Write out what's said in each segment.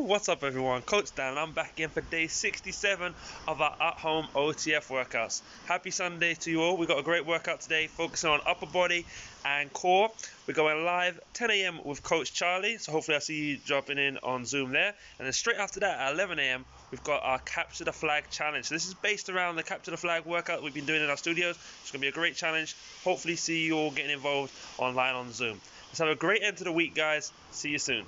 What's up everyone, Coach Dan and I'm back again for day 67 of our at-home OTF workouts. Happy Sunday to you all. We've got a great workout today focusing on upper body and core. We're going live 10 a.m. with Coach Charlie, so hopefully I'll see you dropping in on Zoom there. And then straight after that at 11 a.m. we've got our Capture the Flag challenge. So this is based around the Capture the Flag workout we've been doing in our studios. It's going to be a great challenge. Hopefully see you all getting involved online on Zoom. Let's have a great end to the week, guys. See you soon.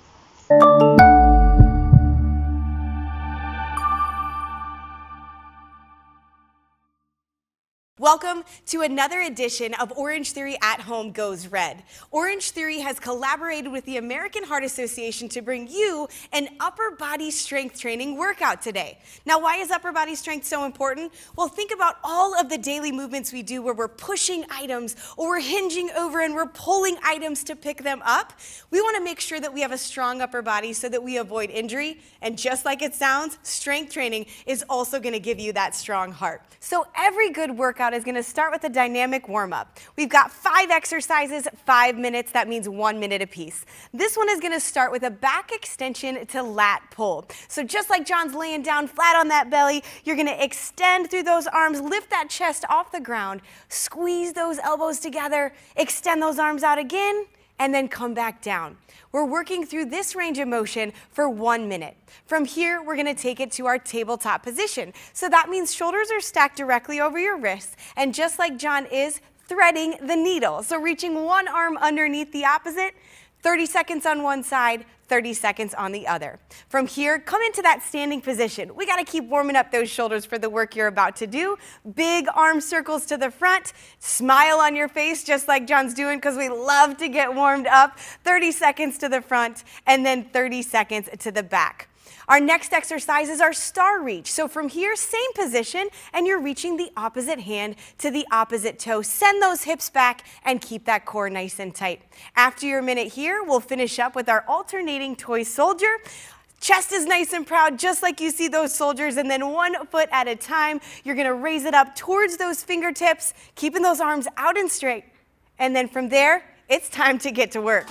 Welcome to another edition of Orangetheory at Home Goes Red. Orangetheory has collaborated with the American Heart Association to bring you an upper body strength training workout today. Now, why is upper body strength so important? Well, think about all of the daily movements we do where we're pushing items or we're hinging over and we're pulling items to pick them up. We want to make sure that we have a strong upper body so that we avoid injury. And just like it sounds, strength training is also going to give you that strong heart. So every good workout is going to start with a dynamic warm-up. We've got 5 exercises, 5 minutes. That means 1 minute apiece. This one is going to start with a back extension to lat pull. So just like John's laying down flat on that belly, you're going to extend through those arms, lift that chest off the ground, squeeze those elbows together, extend those arms out again, and then come back down. We're working through this range of motion for 1 minute. From here, we're going to take it to our tabletop position. So that means shoulders are stacked directly over your wrists, and just like John is, threading the needle. So reaching one arm underneath the opposite, 30 seconds on one side, 30 seconds on the other. From here, come into that standing position. We got to keep warming up those shoulders for the work you're about to do. Big arm circles to the front. Smile on your face just like John's doing because we love to get warmed up. 30 seconds to the front and then 30 seconds to the back. Our next exercise is our star reach. So from here, same position, and you're reaching the opposite hand to the opposite toe. Send those hips back and keep that core nice and tight. After your minute here, we'll finish up with our alternating toy soldier. Chest is nice and proud, just like you see those soldiers, and then 1 foot at a time, you're gonna raise it up towards those fingertips, keeping those arms out and straight. And then from there, it's time to get to work.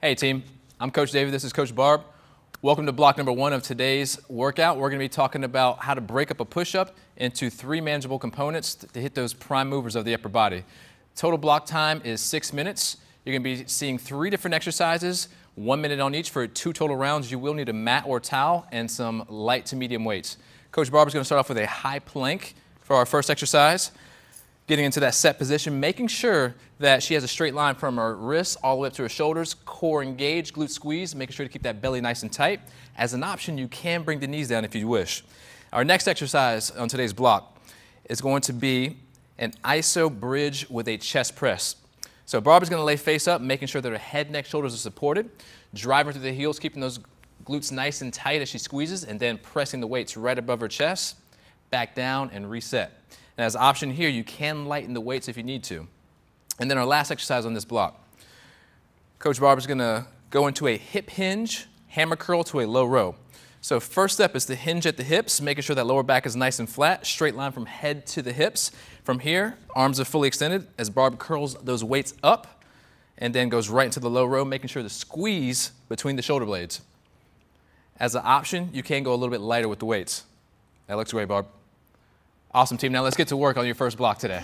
Hey team, I'm Coach David, this is Coach Barb. Welcome to block number 1 of today's workout. We're going to be talking about how to break up a push-up into 3 manageable components to hit those prime movers of the upper body. Total block time is 6 minutes. You're going to be seeing 3 different exercises, 1 minute on each for 2 total rounds. You will need a mat or towel and some light to medium weights. Coach Barb is going to start off with a high plank for our first exercise. Getting into that set position, making sure that she has a straight line from her wrists all the way up to her shoulders, core engaged, glute squeeze, making sure to keep that belly nice and tight. As an option, you can bring the knees down if you wish. Our next exercise on today's block is going to be an iso bridge with a chest press. So Barb is going to lay face up, making sure that her head, neck, shoulders are supported, driving through the heels, keeping those glutes nice and tight as she squeezes, and then pressing the weights right above her chest, back down and reset. And as an option here, you can lighten the weights if you need to. And then our last exercise on this block, Coach Barb is going to go into a hip hinge, hammer curl to a low row. So first step is to hinge at the hips, making sure that lower back is nice and flat, straight line from head to the hips. From here, arms are fully extended as Barb curls those weights up and then goes right into the low row, making sure to squeeze between the shoulder blades. As an option, you can go a little bit lighter with the weights. That looks great, Barb. Awesome, team. Now let's get to work on your first block today.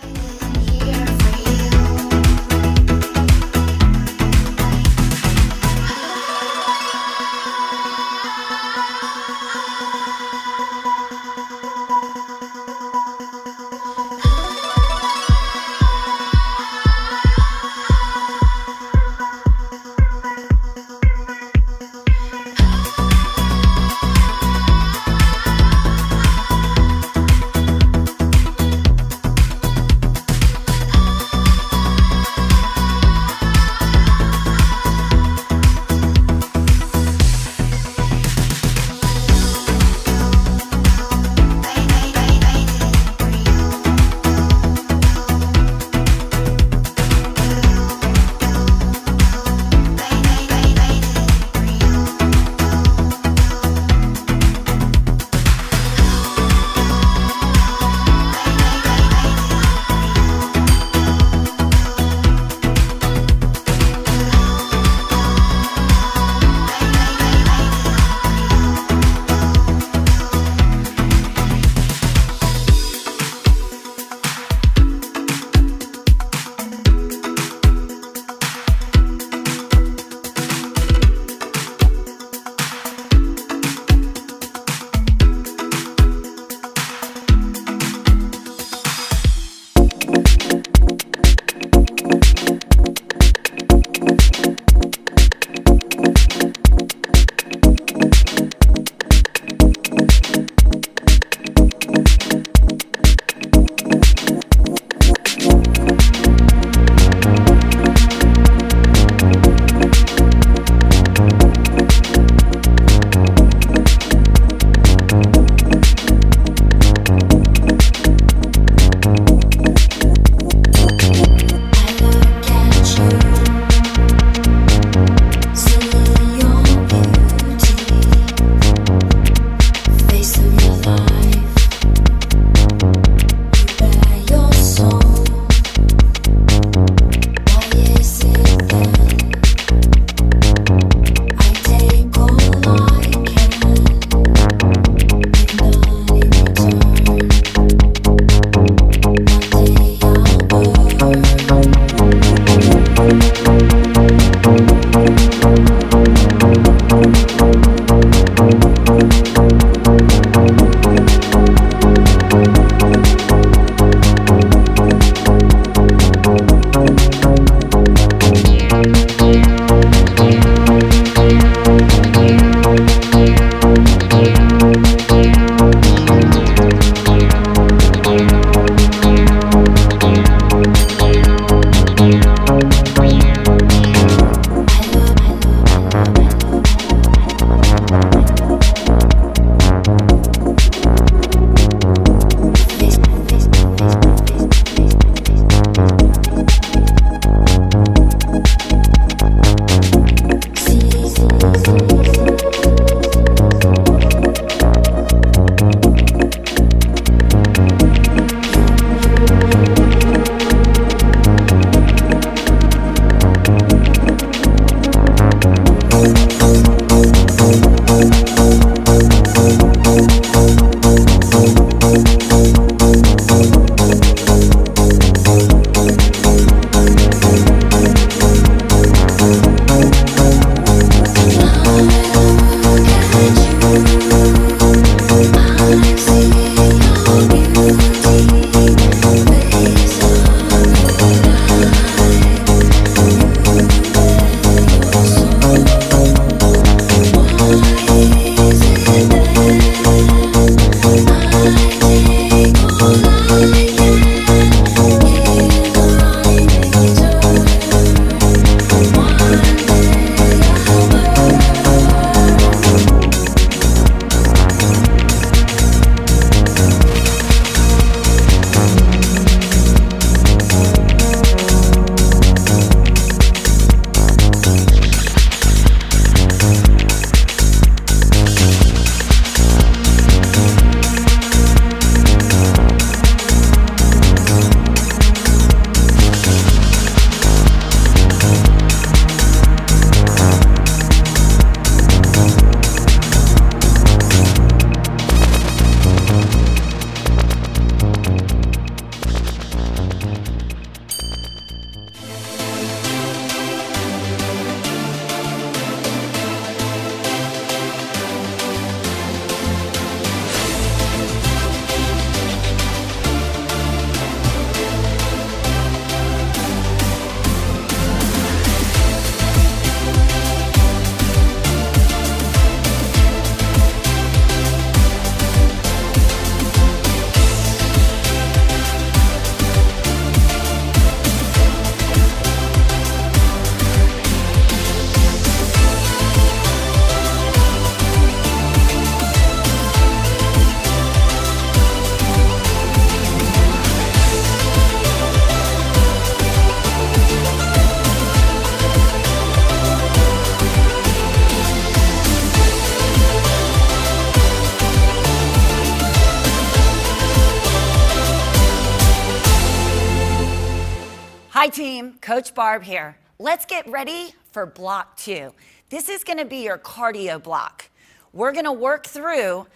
Hi team, Coach Barb here. Let's get ready for block 2. This is gonna be your cardio block. We're gonna work through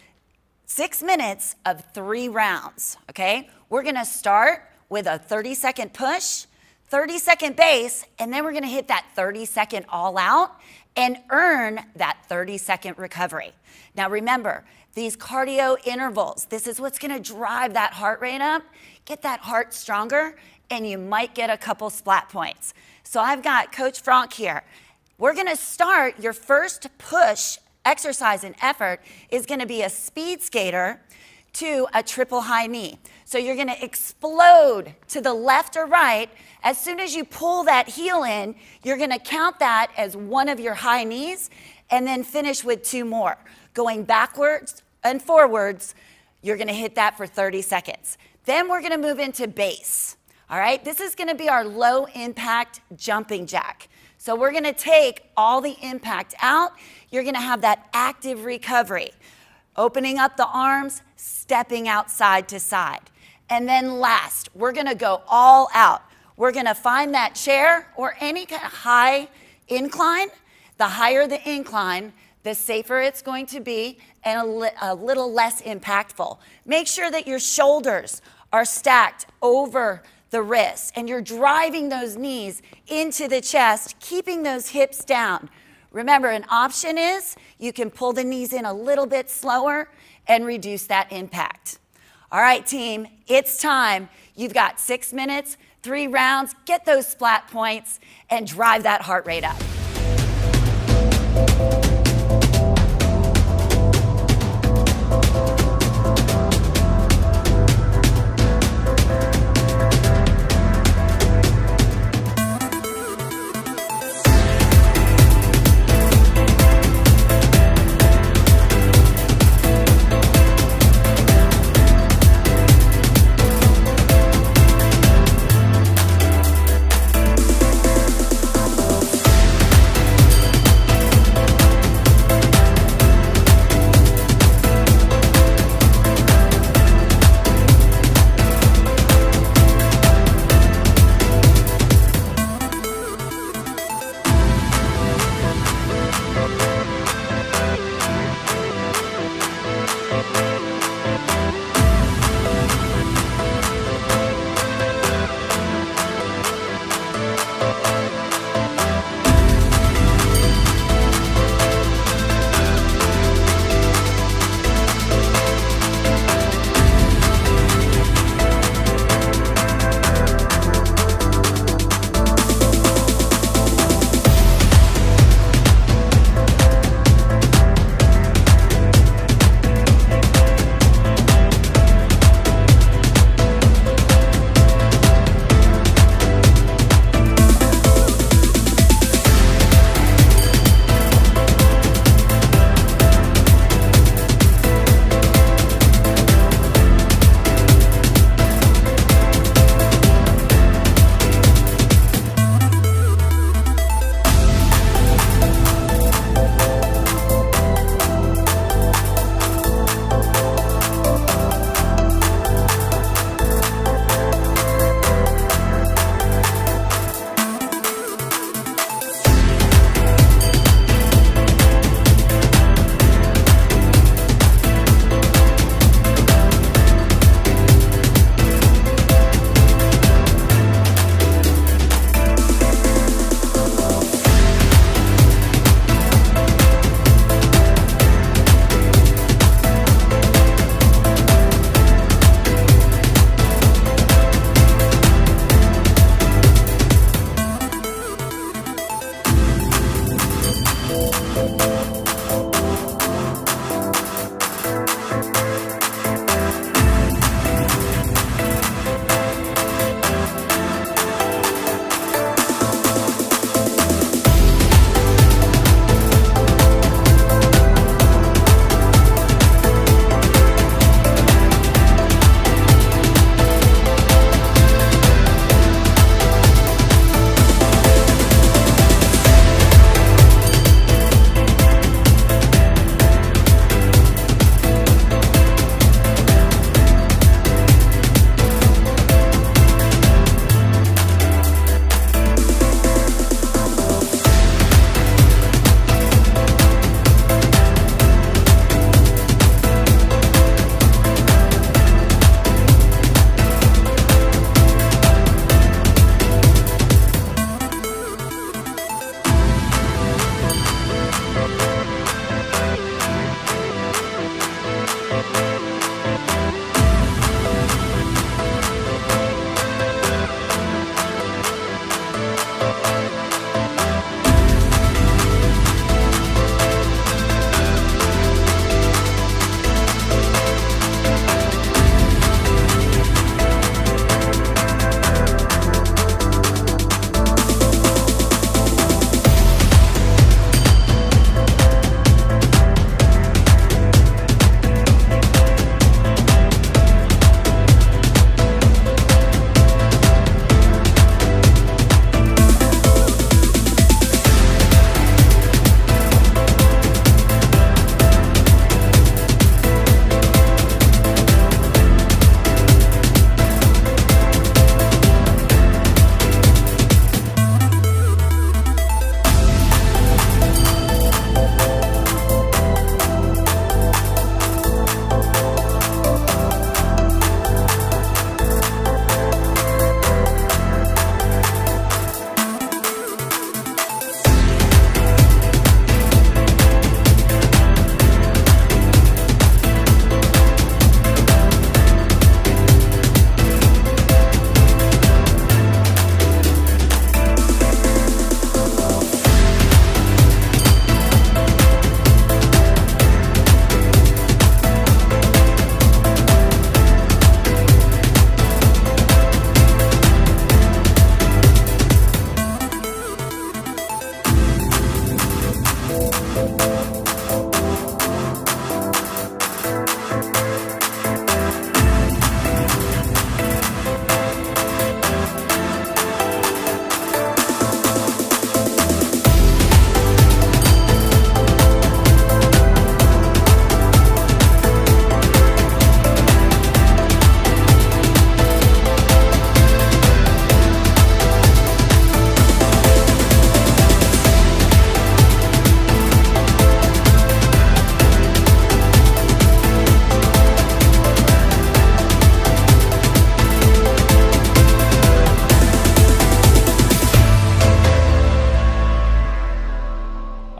6 minutes of 3 rounds, okay? We're gonna start with a 30-second push, 30-second base, and then we're gonna hit that 30-second all out and earn that 30-second recovery. Now remember, these cardio intervals, this is what's gonna drive that heart rate up, get that heart stronger, and you might get a couple splat points. So I've got Coach Frank here. We're gonna start, your first push exercise and effort is gonna be a speed skater to a triple high knee. So you're gonna explode to the left or right. As soon as you pull that heel in, you're gonna count that as one of your high knees and then finish with 2 more. Going backwards and forwards, you're gonna hit that for 30 seconds. Then we're gonna move into base. All right, this is gonna be our low impact jumping jack. So we're gonna take all the impact out. You're gonna have that active recovery. Opening up the arms, stepping out side to side. And then last, we're gonna go all out. We're gonna find that chair or any kind of high incline. The higher the incline, the safer it's going to be and a little less impactful. Make sure that your shoulders are stacked over the wrists and you're driving those knees into the chest, keeping those hips down. Remember, an option is you can pull the knees in a little bit slower and reduce that impact. All right, team, it's time. You've got 6 minutes, 3 rounds, get those splat points and drive that heart rate up.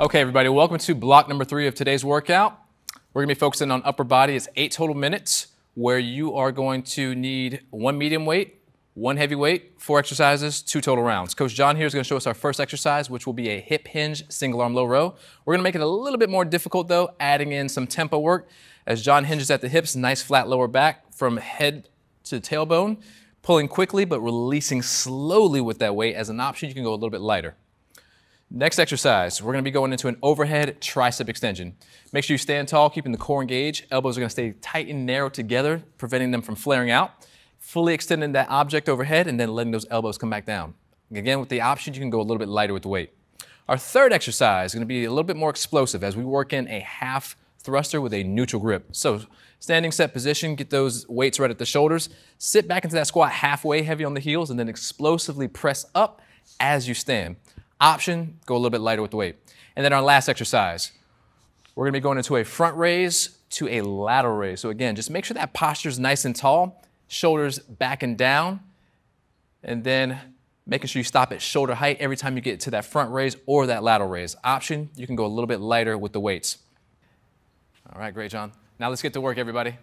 Okay, everybody, welcome to block number 3 of today's workout. We're gonna be focusing on upper body. It's 8 total minutes where you are going to need 1 medium weight, 1 heavy weight, 4 exercises, 2 total rounds. Coach John here is gonna show us our first exercise, which will be a hip hinge single arm low row. We're gonna make it a little bit more difficult though, adding in some tempo work. As John hinges at the hips, nice flat lower back from head to tailbone, pulling quickly but releasing slowly with that weight. As an option, you can go a little bit lighter. Next exercise, we're gonna be going into an overhead tricep extension. Make sure you stand tall, keeping the core engaged. Elbows are gonna stay tight and narrow together, preventing them from flaring out. Fully extending that object overhead and then letting those elbows come back down. Again, with the option, you can go a little bit lighter with the weight. Our third exercise is gonna be a little bit more explosive as we work in a half thruster with a neutral grip. So standing set position, get those weights right at the shoulders, sit back into that squat halfway, heavy on the heels, and then explosively press up as you stand. Option, go a little bit lighter with the weight. And then our last exercise, we're gonna be going into a front raise to a lateral raise. So again, just make sure that posture is nice and tall, shoulders back and down, and then making sure you stop at shoulder height every time you get to that front raise or that lateral raise. Option, you can go a little bit lighter with the weights. All right, great, John. Now let's get to work, everybody.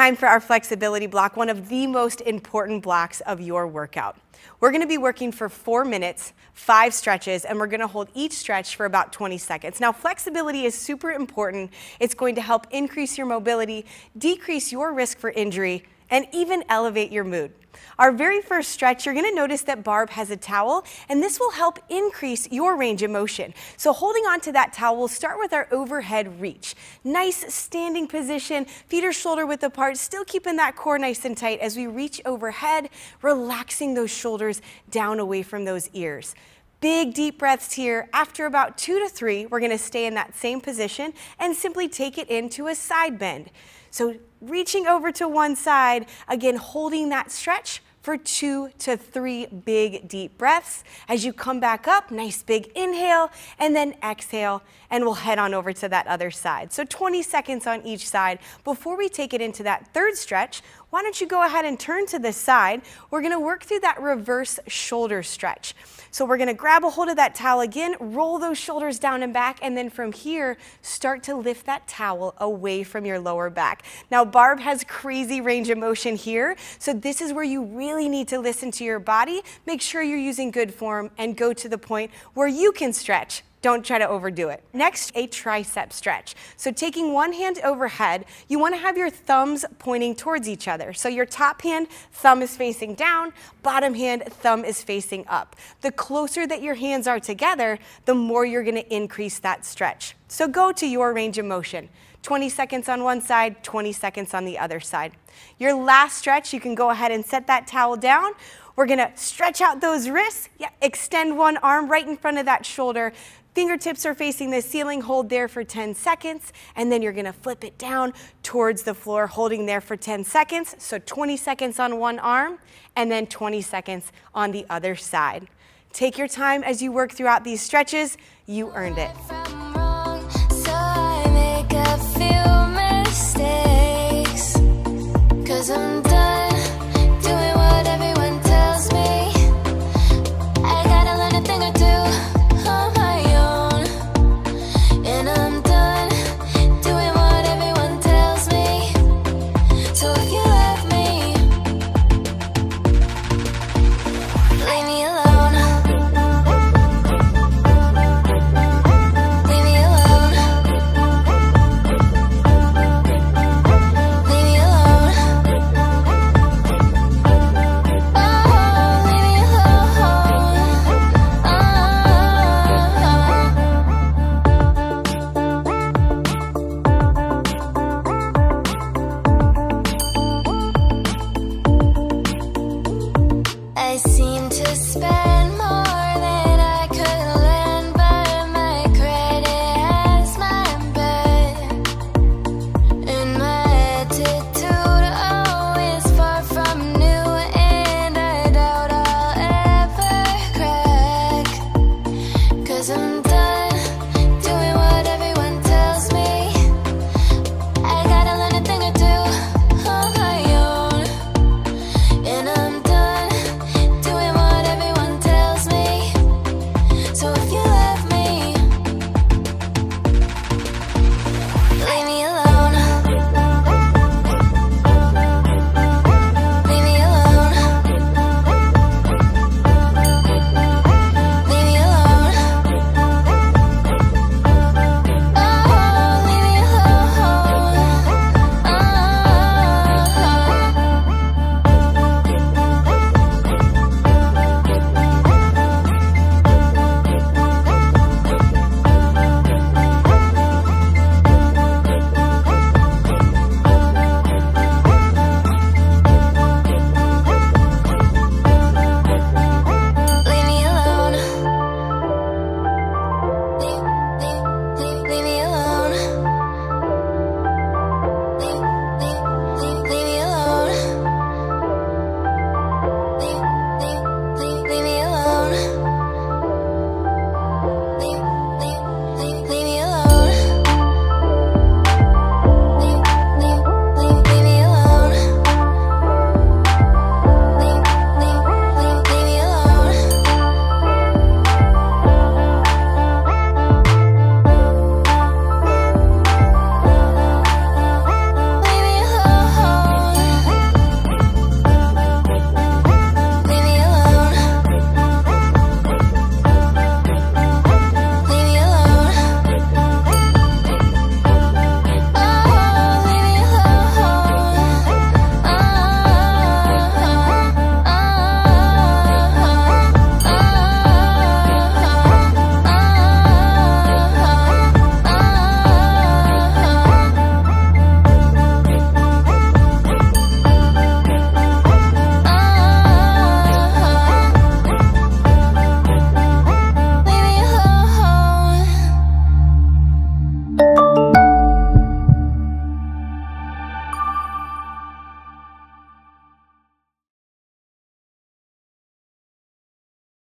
time for our flexibility block, one of the most important blocks of your workout. We're going to be working for 4 minutes, 5 stretches, and we're going to hold each stretch for about 20 seconds. Now, flexibility is super important. It's going to help increase your mobility, decrease your risk for injury, and even elevate your mood. Our very first stretch, you're going to notice that Barb has a towel, and this will help increase your range of motion. So holding on to that towel, we'll start with our overhead reach. Nice standing position, feet are shoulder width apart, still keeping that core nice and tight as we reach overhead, relaxing those shoulders down away from those ears. Big deep breaths here. After about 2 to 3, we're going to stay in that same position and simply take it into a side bend. So reaching over to one side, again holding that stretch for 2 to 3 big deep breaths. As you come back up, nice big inhale and then exhale, and we'll head on over to that other side. So 20 seconds on each side. Before we take it into that third stretch, why don't you go ahead and turn to this side. We're going to work through that reverse shoulder stretch. So we're going to grab a hold of that towel again, roll those shoulders down and back, and then from here, start to lift that towel away from your lower back. Now, Barb has crazy range of motion here, so this is where you really need to listen to your body. Make sure you're using good form and go to the point where you can stretch. Don't try to overdo it. Next, a tricep stretch. So taking one hand overhead, you want to have your thumbs pointing towards each other. So your top hand, thumb is facing down, bottom hand, thumb is facing up. The closer that your hands are together, the more you're going to increase that stretch. So go to your range of motion. 20 seconds on one side, 20 seconds on the other side. Your last stretch, you can go ahead and set that towel down. We're going to stretch out those wrists, extend one arm right in front of that shoulder. Fingertips are facing the ceiling, hold there for 10 seconds, and then you're gonna flip it down towards the floor, holding there for 10 seconds. So 20 seconds on one arm, and then 20 seconds on the other side. Take your time as you work throughout these stretches. You earned it.